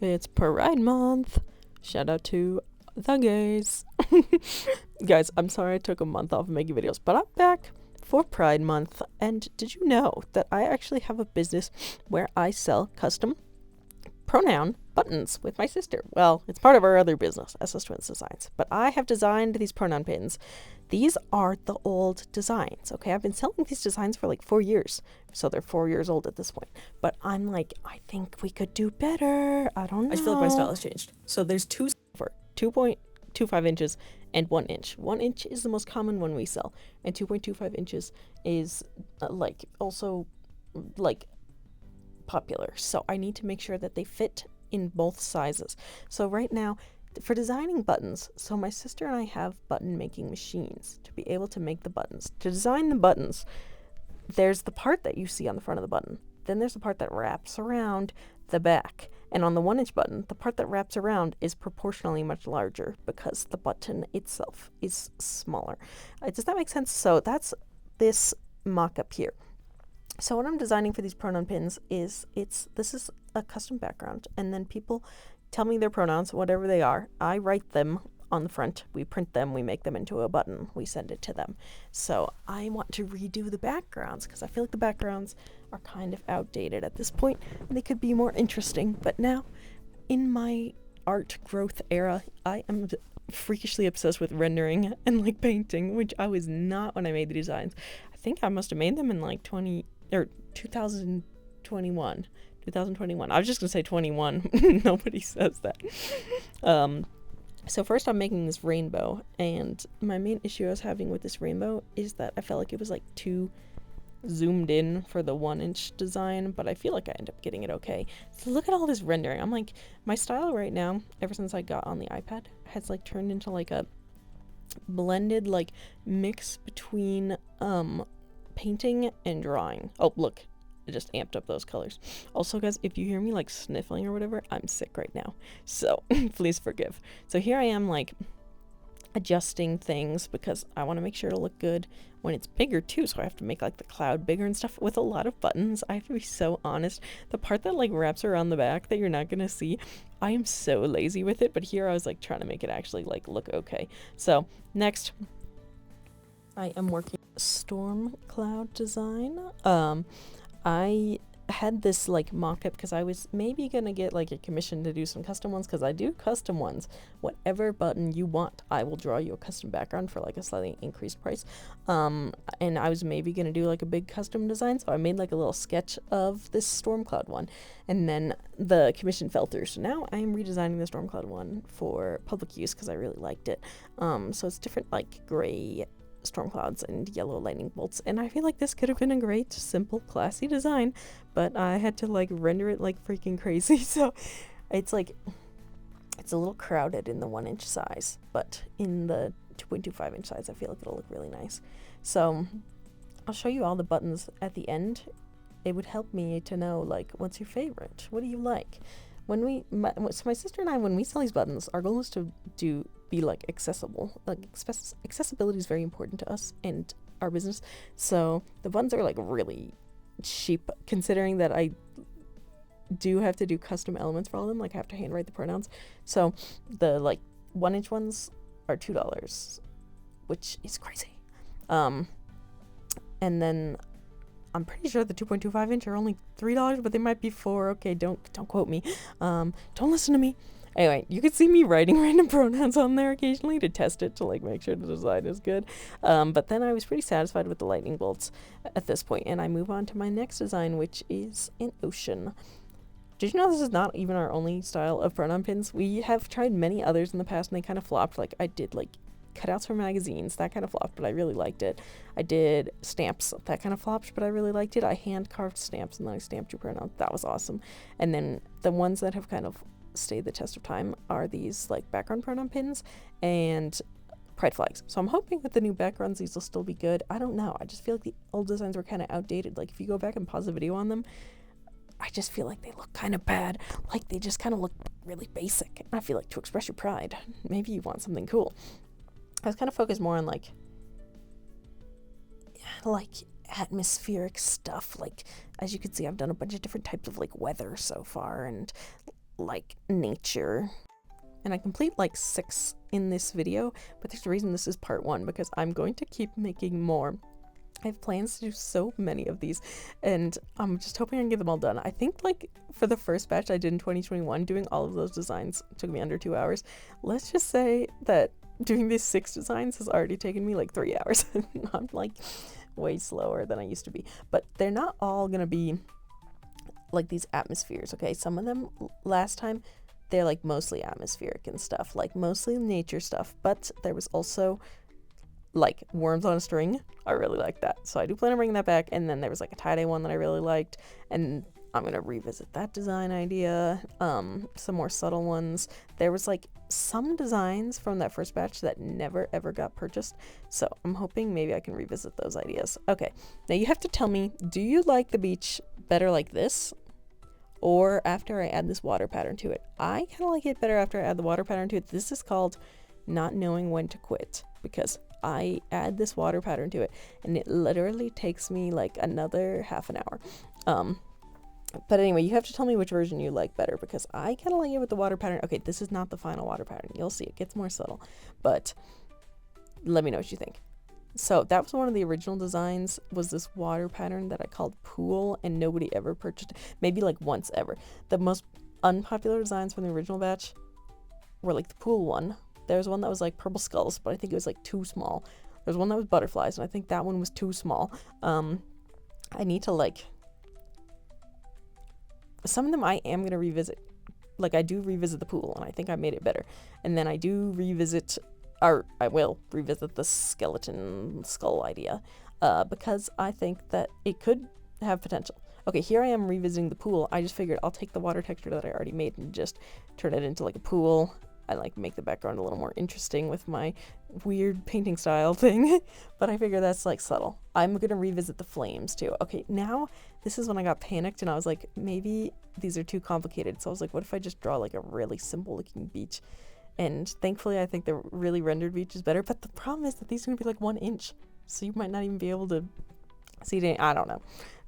It's Pride Month. Shout out to the gays. Guys, I'm sorry I took a month off of making videos, but I'm back for Pride Month. And did you know that I actually have a business where I sell custom pronoun buttons with my sister? Well, it's part of our other business, SS Twins Designs. But I have designed these pronoun pins. These are the old designs, okay? I've been selling these designs for like 4 years. So they're 4 years old at this point. But I'm like, I think we could do better. I don't know. I just feel like my style has changed. So there's two For 2.25 inches and 1 inch. 1 inch is the most common one we sell. And 2.25 inches is also popular. So I need to make sure that they fit in both sizes. So right now, for designing buttons, so my sister and I have button making machines to be able to make the buttons. To design the buttons, there's the part that you see on the front of the button. Then there's the part that wraps around the back. And on the 1 inch button, the part that wraps around is proportionally much larger because the button itself is smaller. Does that make sense? So that's this mock-up here. So what I'm designing for these pronoun pins is this is a custom background, and then people tell me their pronouns, whatever they are. I write them on the front, we print them, we make them into a button, we send it to them. So I want to redo the backgrounds because I feel like the backgrounds are kind of outdated at this point and they could be more interesting. But now, in my art growth era, I am freakishly obsessed with rendering and like painting, which I was not when I made the designs. I think I must have made them in like 2021. I was just gonna say 21. Nobody says that. So first I'm making this rainbow, and my main issue I was having with this rainbow is that I felt like it was like too zoomed in for the 1 inch design, but I feel like I end up getting it okay. So look at all this rendering. I'm like, my style right now, ever since I got on the iPad, has like turned into like a blended like mix between painting and drawing. Oh, look, I just amped up those colors. Also, guys, if you hear me like sniffling or whatever, I'm sick right now, so please forgive. So here I am like adjusting things because I want to make sure to look good when it's bigger too, so I have to make like the cloud bigger and stuff with a lot of buttons. I have to be so honest, the part that like wraps around the back that you're not gonna see, I am so lazy with it, but here I was like trying to make it actually like look okay. So next I am working storm cloud design. I had this like mock-up because I was maybe gonna get like a commission to do some custom ones, because I do custom ones. Whatever button you want, I will draw you a custom background for like a slightly increased price. And I was maybe gonna do like a big custom design, so I made like a little sketch of this storm cloud one, and then the commission fell through. So now I am redesigning the storm cloud one for public use because I really liked it. So it's different like gray storm clouds and yellow lightning bolts, and I feel like this could have been a great, simple, classy design, but I had to like render it like freaking crazy. So it's like, it's a little crowded in the 1 inch size, but in the 2.25 inch size I feel like it'll look really nice. So I'll show you all the buttons at the end. It would help me to know like, what's your favorite, what do you like. So my sister and I, when we sell these buttons, our goal is to be like accessible. Like accessibility is very important to us and our business. So the buttons are like really cheap, considering that I do have to do custom elements for all of them. Like I have to handwrite the pronouns. So the like 1 inch ones are $2, which is crazy. And then I'm pretty sure the 2.25 inch are only $3, but they might be $4. Okay, don't quote me. Don't listen to me. Anyway, you can see me writing random pronouns on there occasionally to test it, to like make sure the design is good. But then I was pretty satisfied with the lightning bolts at this point, and I move on to my next design, which is an ocean. Did you know this is not even our only style of pronoun pins? We have tried many others in the past, and they kind of flopped. Like I did like cutouts for magazines, that kind of flopped, but I really liked it. I did stamps, that kind of flopped, but I really liked it. I hand carved stamps and then I stamped your pronoun. That was awesome. And then the ones that have kind of stayed the test of time are these like background pronoun pins and pride flags. So I'm hoping with the new backgrounds these will still be good. I don't know, I just feel like the old designs were kind of outdated. Like if you go back and pause the video on them, I just feel like they look kind of bad. Like they just kind of look really basic. And I feel like to express your pride, maybe you want something cool. I was kind of focused more on like atmospheric stuff. Like as you can see, I've done a bunch of different types of like weather so far, and like nature. And I complete like 6 in this video, but there's a reason this is part 1, because I'm going to keep making more. I have plans to do so many of these, and I'm just hoping I can get them all done. I think like for the first batch I did in 2021, doing all of those designs took me under 2 hours. Let's just say that doing these 6 designs has already taken me like 3 hours. I'm like way slower than I used to be, but they're not all gonna be like these atmospheres, okay? Some of them last time, they're like mostly atmospheric and stuff, like mostly nature stuff, but there was also like worms on a string. I really like that, so I do plan on bringing that back. And then there was like a tie-dye one that I really liked, and I'm gonna revisit that design idea. Some more subtle ones. There was like some designs from that first batch that never ever got purchased, so I'm hoping maybe I can revisit those ideas. Okay, now you have to tell me, do you like the beach better like this, or after I add this water pattern to it? I kind of like it better after I add the water pattern to it. This is called not knowing when to quit, because I add this water pattern to it and it literally takes me like another half an hour. But anyway, you have to tell me which version you like better, because I kind of like it with the water pattern. Okay, this is not the final water pattern. You'll see, it gets more subtle, but let me know what you think. So that was one of the original designs, was this water pattern that I called Pool, and nobody ever purchased it. Maybe like once ever. The most unpopular designs from the original batch were like the Pool one. There was one that was like purple skulls, but I think it was like too small. There's one that was butterflies, and I think that one was too small. I need to like... Some of them I am going to revisit. Like I do revisit the Pool, and I think I made it better. And then I do revisit... or I will revisit the skeleton skull idea, because I think that it could have potential. Okay, here I am revisiting the Pool. I just figured I'll take the water texture that I already made and just turn it into like a pool. I like make the background a little more interesting with my weird painting style thing, but I figure that's like subtle. I'm gonna revisit the flames too. Okay, now this is when I got panicked and I was like, maybe these are too complicated. So I was like, what if I just draw like a really simple looking beach? And thankfully, I think the really rendered beach is better. But the problem is that these are going to be like 1 inch. So you might not even be able to see it. I don't know.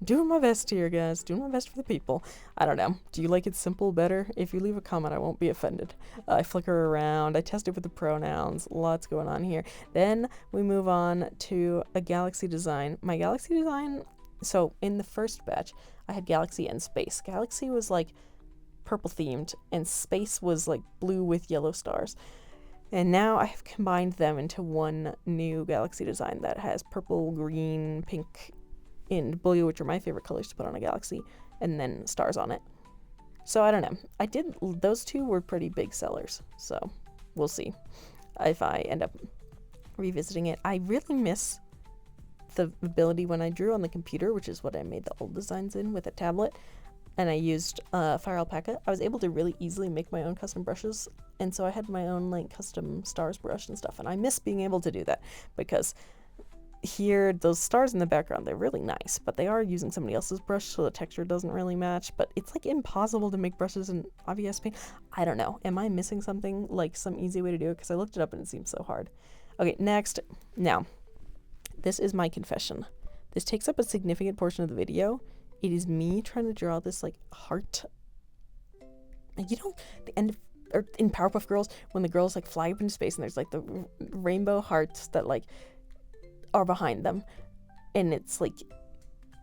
Doing my best here, guys. Doing my best for the people. I don't know. Do you like it simple better? If you leave a comment, I won't be offended. I flicker around. I test it with the pronouns. Lots going on here. Then we move on to a galaxy design. My galaxy design... So in the first batch, I had galaxy and space. Galaxy was like purple themed, and space was like blue with yellow stars. And now I have combined them into one new galaxy design that has purple, green, pink, and blue, which are my favorite colors to put on a galaxy, and then stars on it. So I don't know. Those two were pretty big sellers, so we'll see if I end up revisiting it. I really miss the ability when I drew on the computer, which is what I made the old designs in with a tablet, and I used Fire Alpaca. I was able to really easily make my own custom brushes, and so I had my own like custom stars brush and stuff, and I miss being able to do that, because here those stars in the background, they're really nice, but they are using somebody else's brush, so the texture doesn't really match. But it's like impossible to make brushes in obvious paint. I don't know, am I missing something, like some easy way to do it? Because I looked it up and it seems so hard. Okay, next. Now this is my confession. This takes up a significant portion of the video. It is me trying to draw this like heart, like, you know, the end of, or in Powerpuff Girls when the girls like fly up into space and there's like the rainbow hearts that like are behind them and it's like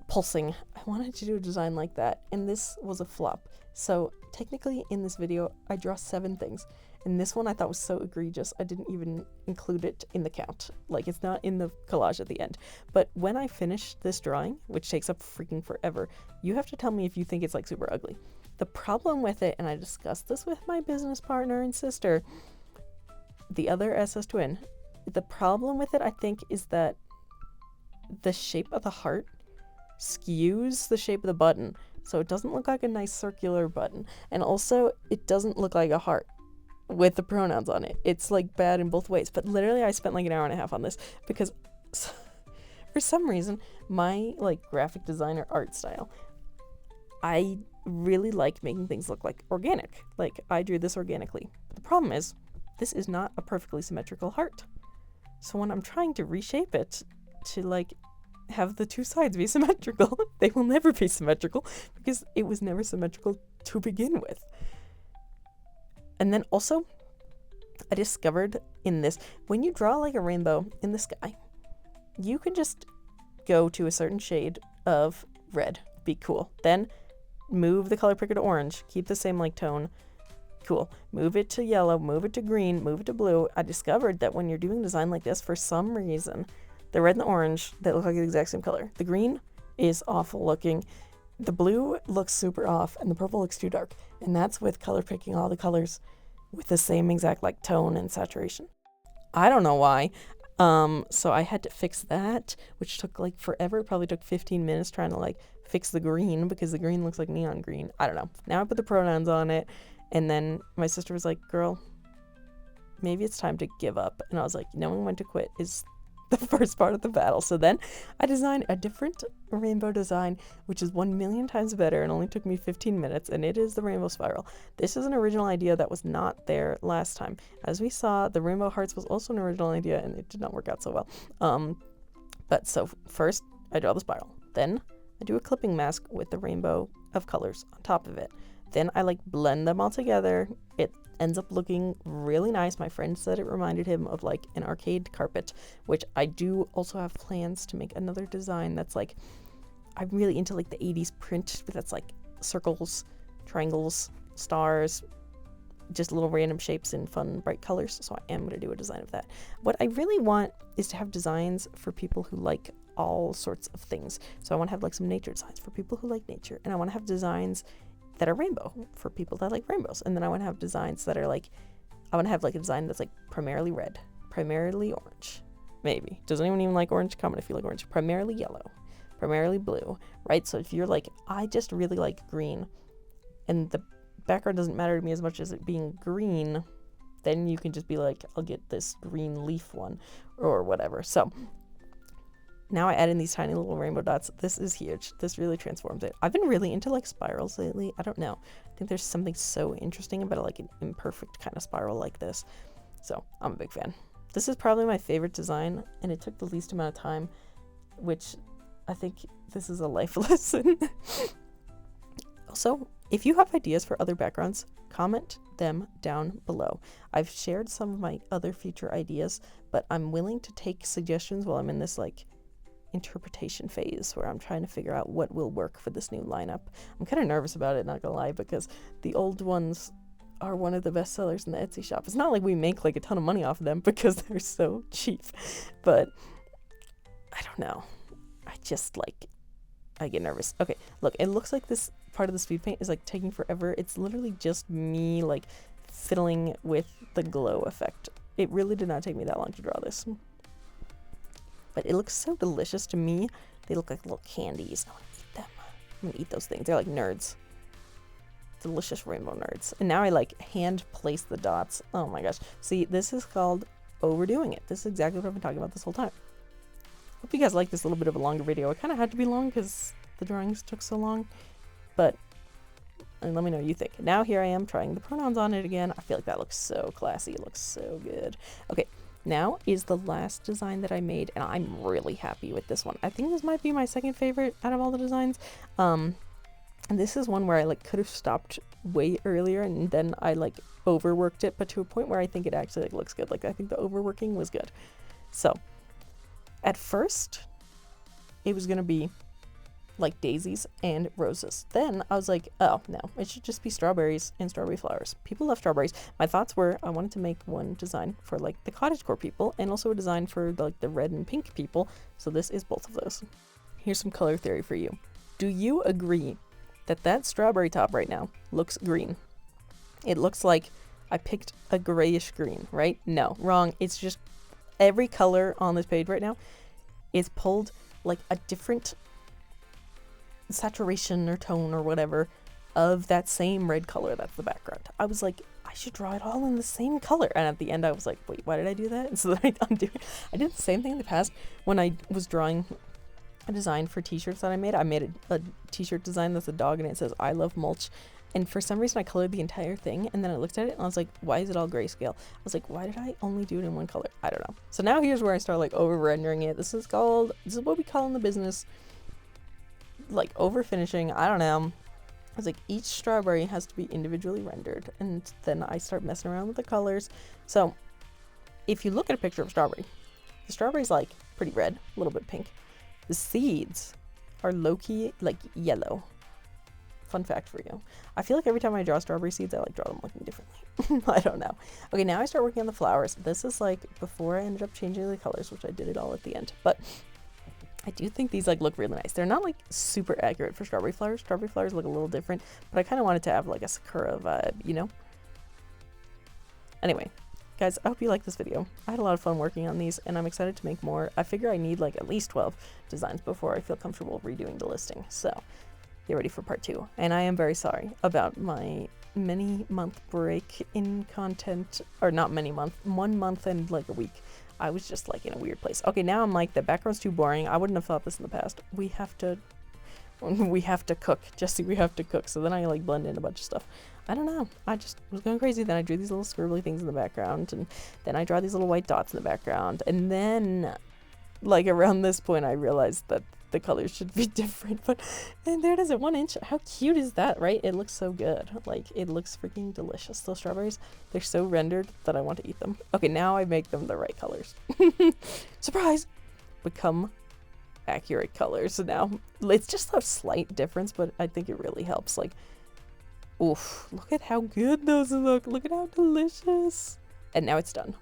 pulsing. I wanted to do a design like that, and this was a flop. So technically in this video I draw 7 things, and this one I thought was so egregious I didn't even include it in the count. Like, it's not in the collage at the end. But when I finish this drawing, which takes up freaking forever, you have to tell me if you think it's like super ugly. The problem with it, and I discussed this with my business partner and sister, the other SS twin, the problem with it, I think, is that the shape of the heart skews the shape of the button, so it doesn't look like a nice circular button, and also it doesn't look like a heart with the pronouns on it. It's like bad in both ways. But literally I spent like an hour and a half on this because for some reason my like graphic designer art style, I really like making things look like organic. Like, I drew this organically. But the problem is this is not a perfectly symmetrical heart. So when I'm trying to reshape it to like have the 2 sides be symmetrical, they will never be symmetrical because it was never symmetrical to begin with. And then also, I discovered in this, when you draw like a rainbow in the sky, you can just go to a certain shade of red, be cool. Then move the color picker to orange, keep the same like tone, cool. Move it to yellow, move it to green, move it to blue. I discovered that when you're doing design like this, for some reason, the red and the orange, they look like the exact same color. The green is awful looking. The blue looks super off, and the purple looks too dark. And that's with color picking all the colors with the same exact like tone and saturation. I don't know why. So I had to fix that, which took like forever. It probably took 15 minutes trying to like fix the green because the green looks like neon green. I don't know. Now I put the pronouns on it, and then my sister was like, girl, maybe it's time to give up. And I was like, knowing when to quit is the first part of the battle. So then I designed a different rainbow design, which is 1,000,000 times better and only took me 15 minutes, and it is the rainbow spiral. This is an original idea that was not there last time. As we saw, the rainbow hearts was also an original idea, and it did not work out so well. But so first I draw the spiral, then I do a clipping mask with the rainbow of colors on top of it. Then I like blend them all together. It ends up looking really nice. My friend said it reminded him of like an arcade carpet, which I do also have plans to make another design that's like, I'm really into like the 80s print, but that's like circles, triangles, stars, just little random shapes in fun, bright colors. So I am going to do a design of that. What I really want is to have designs for people who like all sorts of things. So I want to have like some nature designs for people who like nature, and I want to have designs that are rainbow for people that like rainbows. And then I want to have designs that are like, I want to have like a design that's like primarily red, primarily orange, maybe. Does anyone even like orange? Comment if you like orange. Primarily yellow, primarily blue, right? So if you're like, I just really like green, and the background doesn't matter to me as much as it being green, then you can just be like, I'll get this green leaf one or whatever. So now I add in these tiny little rainbow dots. This is huge. This really transforms it. I've been really into like spirals lately. I don't know. I think there's something so interesting about like an imperfect kind of spiral like this. So I'm a big fan. This is probably my favorite design, and it took the least amount of time, which I think this is a life lesson. Also, if you have ideas for other backgrounds, comment them down below. I've shared some of my other future ideas, but I'm willing to take suggestions while I'm in this like interpretation phase where I'm trying to figure out what will work for this new lineup. I'm kind of nervous about it, not gonna lie, because the old ones are one of the best sellers in the Etsy shop. It's not like we make like a ton of money off of them because they're so cheap, but I don't know. I get nervous. Okay, look, it looks like this part of the speed paint is like taking forever. It's literally just me like fiddling with the glow effect. It really did not take me that long to draw this. But it looks so delicious to me. They look like little candies. I want to eat them. I'm going to eat those things. They're like nerds. Delicious rainbow nerds. And now I like hand place the dots. Oh my gosh. See, this is called overdoing it. This is exactly what I've been talking about this whole time. Hope you guys like this little bit of a longer video. It kind of had to be long because the drawings took so long. But and let me know what you think. Now here I am trying the pronouns on it again. I feel like that looks so classy. It looks so good. Okay. Now is the last design that I made, and I'm really happy with this one. I think this might be my second favorite out of all the designs. And this is one where I like could have stopped way earlier, and then I like overworked it, but to a point where I think it actually like looks good. Like I think the overworking was good. So at first it was gonna be like daisies and roses. Then I was like, oh no, it should just be strawberries and strawberry flowers. People love strawberries. My thoughts were I wanted to make one design for like the cottagecore people and also a design for like the red and pink people. So this is both of those. Here's some color theory for you. Do you agree that that strawberry top right now looks green? It looks like I picked a grayish green, right? No, wrong. It's just every color on this page right now is pulled like a different saturation or tone or whatever of that same red color that's the background. I was like, I should draw it all in the same color, and at the end I was like, wait, why did I do that? And so then I did the same thing in the past when I was drawing a design for t-shirts that I made a t-shirt design that's a dog and it says I love mulch, and for some reason I colored the entire thing, and then I looked at it and I was like, why is it all grayscale? I was like, why did I only do it in one color? I don't know. So now here's where I start like over rendering it. This is what we call in the business like over finishing. I don't know. I was like, each strawberry has to be individually rendered, and then I start messing around with the colors. So if you look at a picture of strawberry, the strawberry's like pretty red, a little bit pink. The seeds are low-key like yellow. Fun fact for you. I feel like every time I draw strawberry seeds, I like draw them looking differently. I don't know. Okay, now I start working on the flowers. This is like before I ended up changing the colors, which I did it all at the end. But I do think these like look really nice. They're not like super accurate for strawberry flowers. Strawberry flowers look a little different, but I kind of wanted to have like a sakura vibe, you know? Anyway, guys, I hope you liked this video. I had a lot of fun working on these, and I'm excited to make more. I figure I need like at least 12 designs before I feel comfortable redoing the listing. So get ready for part 2. And I am very sorry about my many month break in content, or not many month, 1 month and like a week. I was just like in a weird place. Okay, now I'm like, the background's too boring. I wouldn't have thought this in the past. We have to cook. Jesse, we have to cook. So then I like blend in a bunch of stuff. I don't know. I just was going crazy. Then I drew these little scribbly things in the background, and then I draw these little white dots in the background. And then like around this point, I realized that the colors should be different, and there it is at 1 inch. How cute is that, right? It looks so good. Like, it looks freaking delicious. Those strawberries, they're so rendered that I want to eat them. Okay, now I make them the right colors. Surprise! Become accurate colors. So now it's just a slight difference, but I think it really helps. Like, oof, look at how good those look. Look at how delicious. And now it's done.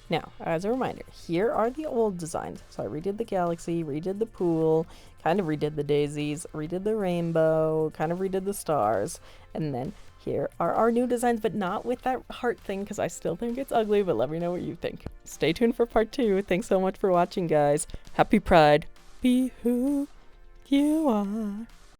Now, as a reminder, here are the old designs. So I redid the galaxy, redid the pool, kind of redid the daisies, redid the rainbow, kind of redid the stars, and then here are our new designs, but not with that heart thing, because I still think it's ugly, but let me know what you think. Stay tuned for part 2. Thanks so much for watching, guys. Happy Pride. Be who you are.